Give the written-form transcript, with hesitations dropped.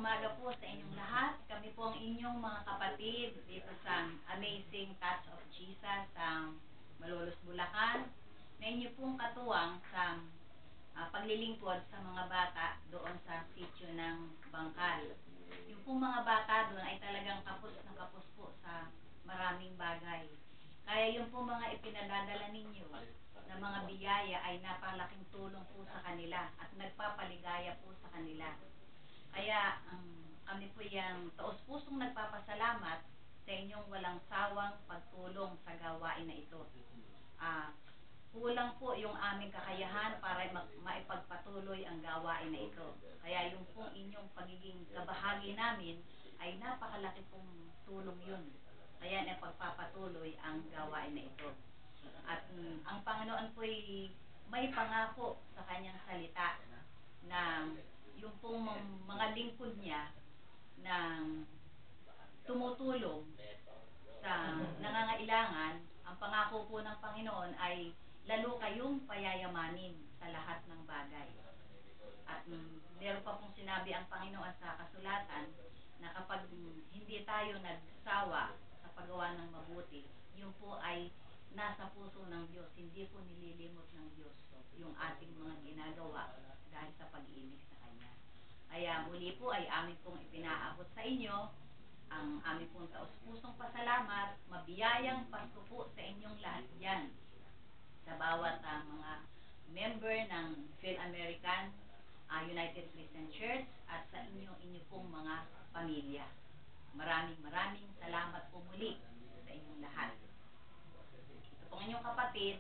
umaga po sa inyong lahat. Kami po ang inyong mga kapatid dito sa Amazing Touch of Jesus sa Malolos, Bulacan, na inyo pong katuwang sa paglilingkod sa mga bata doon sa sitio ng Bangkal. Yung pong mga bata doon ay talagang kapos na kapos po sa maraming bagay. Kaya yung pong mga ipinadadala ninyo na mga biyaya ay napalaking tulong po sa kanila at nagpapaligaya po sa kanila. Kaya kami po yung taos-pusong nagpapasalamat sa inyong walang sawang pagtulong sa gawain na ito. Kulang po yung aming kakayahan para maipagpatuloy ang gawain na ito. Kaya yung pong inyong pagiging kabahagi namin ay napakalaki pong tulong yun. Kaya napagpapatuloy ang gawain na ito. At ang Panginoon po'y may pangako sa kanyang salita na yung pong mga lingkod niya na tumutulong sa nangangailangan, ang pangako po ng Panginoon ay lalo kayong payayamanin sa lahat ng bagay. At meron pa pong sinabi ang Panginoon sa kasulatan na kapag hindi tayo nagsawa sa paggawa ng mabuti, yun po ay nasa puso ng Diyos, hindi po nililimot ng Diyos yung ating mga ginagawa dahil sa pag-ibig sa Kanya. Kaya muli po ay amin pong ipinaabot sa inyo ang aming pong taos-pusong pasalamat, mabiyayang Pasko po sa inyong lahat dyan, sa bawat mga member ng Phil-American United Christian Church at sa inyo pong mga pamilya. Maraming salamat po muli sa inyong lahat. Ito pong inyong kapatid,